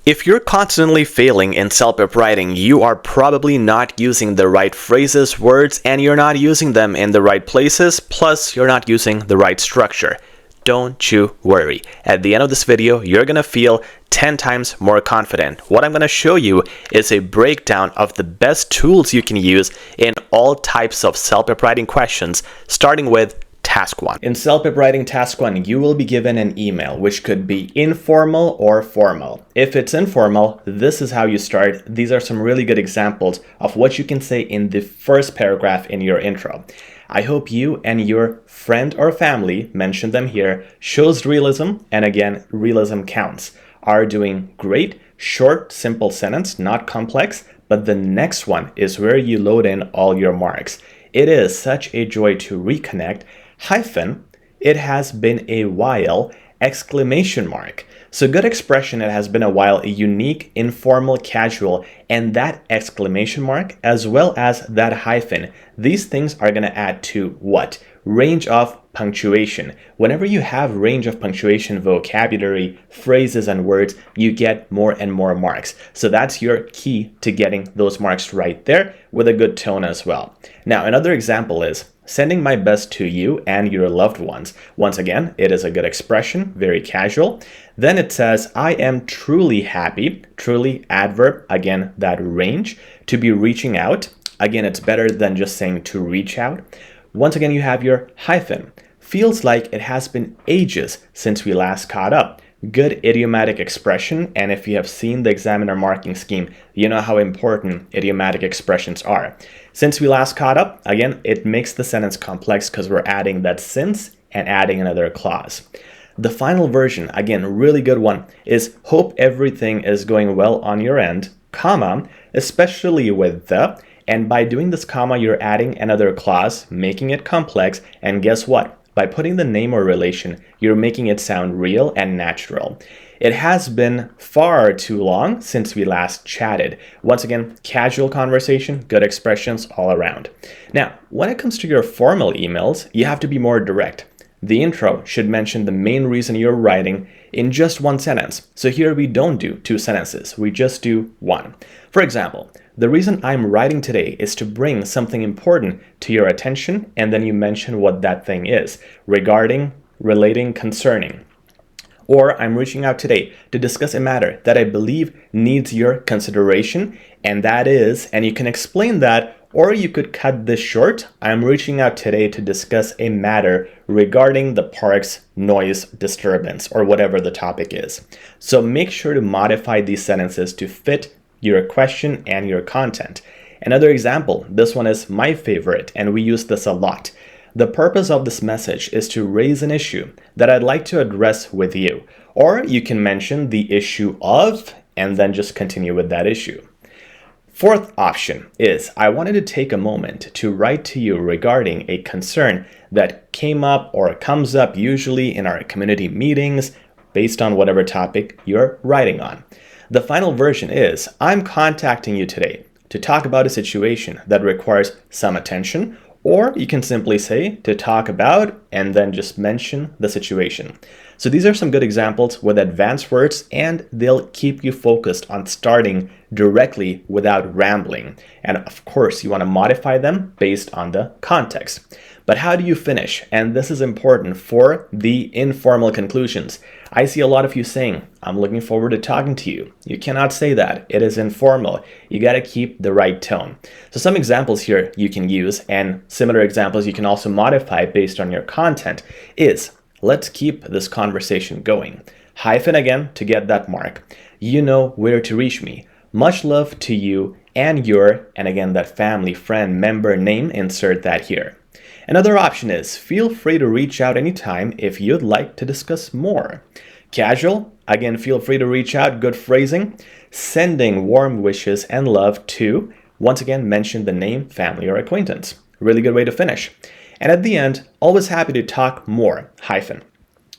If you're constantly failing in CELPIP writing, you are probably not using the right phrases, words, and you're not using them in the right places, plus you're not using the right structure. Don't you worry. At the end of this video, you're going to feel 10 times more confident. What I'm going to show you is a breakdown of the best tools you can use in all types of CELPIP writing questions, starting with Task 1. In CELPIP writing Task 1, you will be given an email, which could be informal or formal. If it's informal, this is how you start. These are some really good examples of what you can say in the first paragraph in your intro. I hope you and your friend or family, mention them here, shows realism, and again, realism counts, are doing great, short, simple sentence, not complex, but the next one is where you load in all your marks. It is such a joy to reconnect, hyphen, it has been a while, exclamation mark. So good expression, it has been a while, a unique, informal, casual, and that exclamation mark, as well as that hyphen, these things are going to add to what? Range of punctuation. Whenever you have range of punctuation, vocabulary, phrases, and words, you get more and more marks. So that's your key to getting those marks right there with a good tone as well. Now, another example is sending my best to you and your loved ones. Once again, it is a good expression, very casual. Then it says, I am truly happy, truly adverb, again, that range, to be reaching out. Again, it's better than just saying to reach out. Once again, you have your hyphen. Feels like it has been ages since we last caught up. Good idiomatic expression, and if you have seen the examiner marking scheme, you know how important idiomatic expressions are. Since we last caught up, again, it makes the sentence complex because we're adding that since and adding another clause. The final version, again, really good one, is hope everything is going well on your end, comma, especially with the, and by doing this comma, you're adding another clause, making it complex, and guess what? By putting the name or relation, you're making it sound real and natural. It has been far too long since we last chatted. Once again, casual conversation, good expressions all around. Now, when it comes to your formal emails, you have to be more direct. The intro should mention the main reason you're writing in just one sentence. So here we don't do two sentences, we just do one. For example, the reason I'm writing today is to bring something important to your attention, and then you mention what that thing is, regarding, relating, concerning. Or I'm reaching out today to discuss a matter that I believe needs your consideration, and that is, and you can explain that, or you could cut this short, I'm reaching out today to discuss a matter regarding the park's noise disturbance, or whatever the topic is. So make sure to modify these sentences to fit your question and your content. Another example, this one is my favorite, and we use this a lot. The purpose of this message is to raise an issue that I'd like to address with you. Or you can mention the issue of, and then just continue with that issue. Fourth option is, I wanted to take a moment to write to you regarding a concern that came up or comes up usually in our community meetings based on whatever topic you're writing on. The final version is, I'm contacting you today to talk about a situation that requires some attention, or you can simply say to talk about and then just mention the situation. So these are some good examples with advanced words, and they'll keep you focused on starting directly without rambling. And of course, you want to modify them based on the context. But how do you finish? And this is important for the informal conclusions. I see a lot of you saying, I'm looking forward to talking to you. You cannot say that. It is informal. You got to keep the right tone. So some examples here you can use, and similar examples you can also modify based on your content, is, let's keep this conversation going. Hyphen again to get that mark. You know where to reach me. Much love to you and your, and again that family, friend, member name, insert that here. Another option is, feel free to reach out anytime if you'd like to discuss more. Casual, again, feel free to reach out, good phrasing. Sending warm wishes and love to, once again, mention the name, family, or acquaintance. Really good way to finish. And at the end, always happy to talk more, hyphen.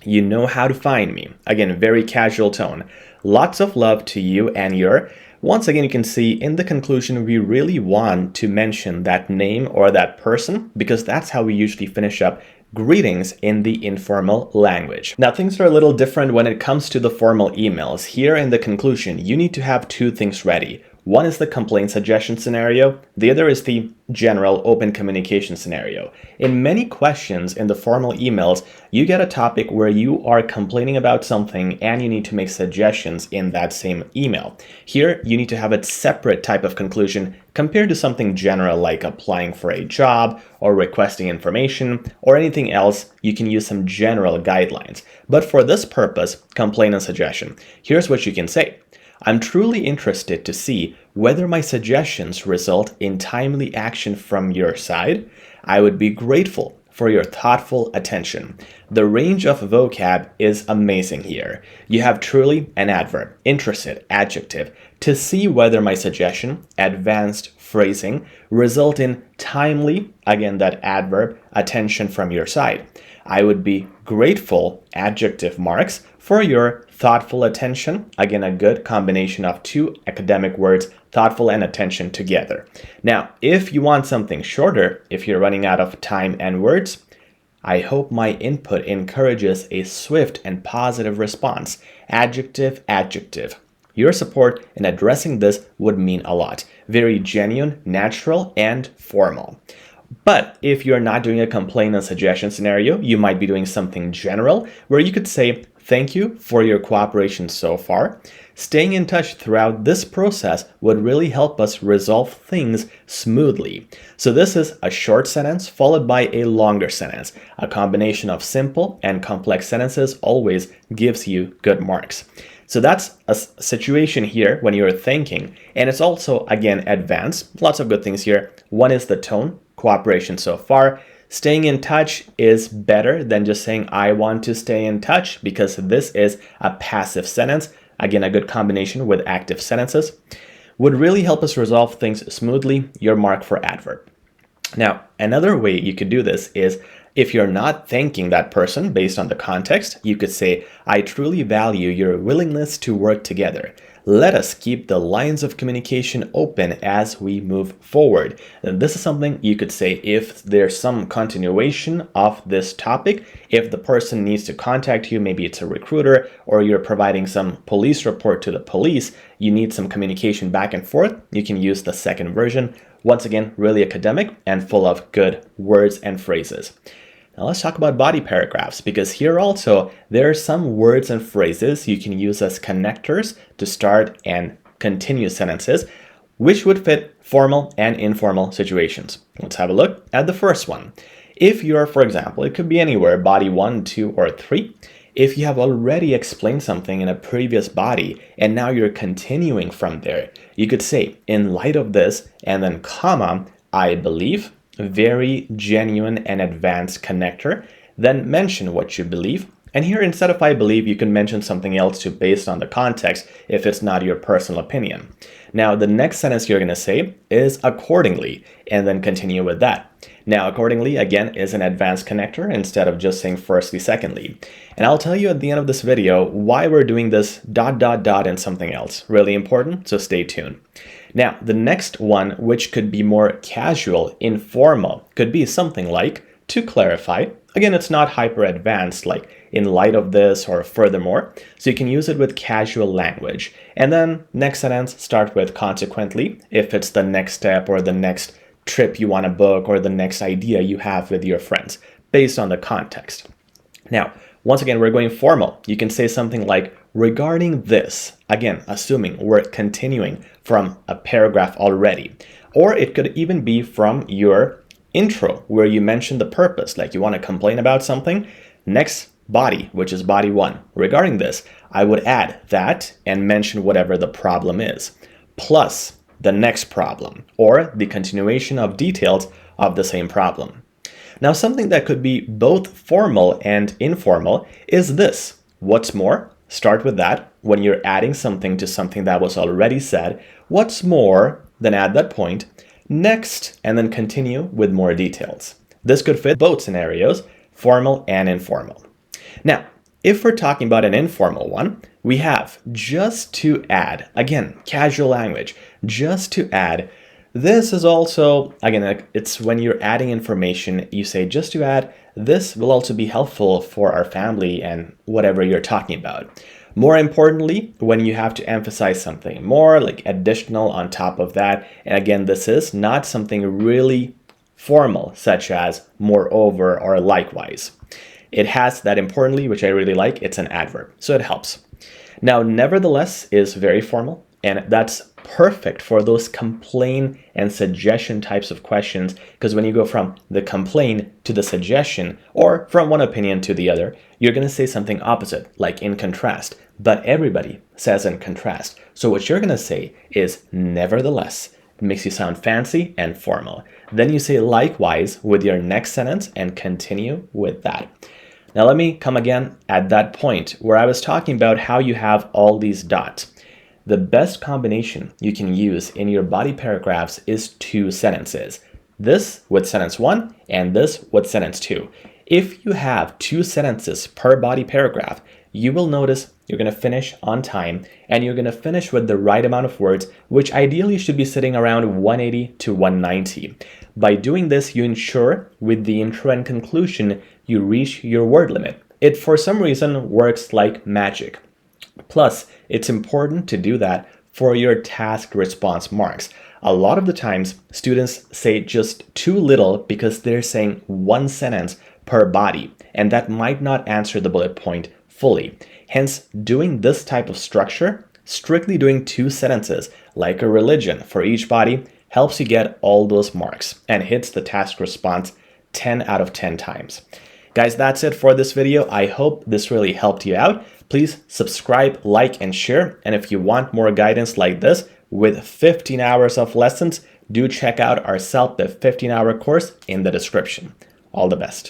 You know how to find me. Again, very casual tone. Lots of love to you and your. Once again, you can see in the conclusion, we really want to mention that name or that person because that's how we usually finish up greetings in the informal language. Now, things are a little different when it comes to the formal emails. Here in the conclusion, you need to have two things ready. One is the complaint suggestion scenario. The other is the general open communication scenario. In many questions in the formal emails, you get a topic where you are complaining about something and you need to make suggestions in that same email. Here, you need to have a separate type of conclusion compared to something general like applying for a job or requesting information or anything else. You can use some general guidelines. But for this purpose, complaint and suggestion, here's what you can say. I'm truly interested to see whether my suggestions result in timely action from your side. I would be grateful for your thoughtful attention. The range of vocab is amazing here. You have truly an adverb, interested, adjective, to see whether my suggestion, advanced phrasing, result in timely, again that adverb, attention from your side. I would be grateful, adjective marks, for your thoughtful attention. Again, a good combination of two academic words, thoughtful and attention together. Now, if you want something shorter, if you're running out of time and words, I hope my input encourages a swift and positive response. Adjective, adjective. Your support in addressing this would mean a lot. Very genuine, natural, and formal. But if you're not doing a complaint and suggestion scenario, you might be doing something general where you could say, thank you for your cooperation so far. Staying in touch throughout this process would really help us resolve things smoothly. So this is a short sentence followed by a longer sentence. A combination of simple and complex sentences always gives you good marks. So that's a situation here when you're thanking. And it's also, again, advanced. Lots of good things here. One is the tone, cooperation so far. Staying in touch is better than just saying, I want to stay in touch, because this is a passive sentence. Again, a good combination with active sentences. Would really help us resolve things smoothly. Your mark for adverb. Now, another way you could do this is if you're not thanking that person based on the context, you could say, I truly value your willingness to work together. Let us keep the lines of communication open as we move forward. And this is something you could say if there's some continuation of this topic. If the person needs to contact you, maybe it's a recruiter or you're providing some police report to the police, you need some communication back and forth, you can use the second version. Once again, really academic and full of good words and phrases. Now let's talk about body paragraphs, because here also there are some words and phrases you can use as connectors to start and continue sentences, which would fit formal and informal situations. Let's have a look at the first one. If you're, for example, it could be anywhere, body 1, 2, or 3. If you have already explained something in a previous body and now you're continuing from there, you could say, in light of this, and then comma, I believe, very genuine and advanced connector, then mention what you believe. And here, instead of I believe, you can mention something else too based on the context if it's not your personal opinion. Now, the next sentence you're going to say is accordingly, and then continue with that. Now, accordingly, again, is an advanced connector instead of just saying firstly, secondly. And I'll tell you at the end of this video why we're doing this ... and something else. Really important, so stay tuned. Now, the next one, which could be more casual, informal, could be something like, to clarify. Again, it's not hyper advanced, like in light of this or furthermore, so you can use it with casual language. And then next sentence, start with consequently, if it's the next step or the next trip you want to book or the next idea you have with your friends, based on the context. Now, once again, we're going formal. You can say something like, regarding this, again, assuming we're continuing from a paragraph already. Or it could even be from your intro, where you mention the purpose, like you want to complain about something. Next body, which is body 1. Regarding this, I would add that and mention whatever the problem is, plus the next problem, or the continuation of details of the same problem. Now, something that could be both formal and informal is this. What's more? Start with that when you're adding something to something that was already said. What's more? Then add that point. Next, and then continue with more details. This could fit both scenarios, formal and informal. Now, if we're talking about an informal one, we have just to add, again, casual language, just to add This is also, again, it's when you're adding information, you say just to add, this will also be helpful for our family and whatever you're talking about. More importantly, when you have to emphasize something more, like additional on top of that, and again, this is not something really formal, such as moreover or likewise. It has that importantly, which I really like, it's an adverb, so it helps. Now, nevertheless is very formal, and that's perfect for those complain and suggestion types of questions, because when you go from the complain to the suggestion, or from one opinion to the other, you're going to say something opposite, like in contrast. But everybody says in contrast. So what you're going to say is nevertheless. It makes you sound fancy and formal. Then you say likewise with your next sentence and continue with that. Now let me come again at that point where I was talking about how you have all these dots. The best combination you can use in your body paragraphs is 2 sentences. This with sentence 1 and this with sentence 2. If you have 2 sentences per body paragraph, you will notice you're going to finish on time and you're going to finish with the right amount of words, which ideally should be sitting around 180 to 190. By doing this, you ensure with the intro and conclusion, you reach your word limit. It, for some reason, works like magic. Plus, it's important to do that for your task response marks. A lot of the times, students say just too little because they're saying 1 sentence per body, and that might not answer the bullet point fully. Hence, doing this type of structure, strictly doing 2 sentences, like a religion for each body, helps you get all those marks and hits the task response 10 out of 10 times. Guys, that's it for this video. I hope this really helped you out. Please subscribe, like, and share. And if you want more guidance like this with 15 hours of lessons, do check out our CELPIP 15-hour course in the description. All the best.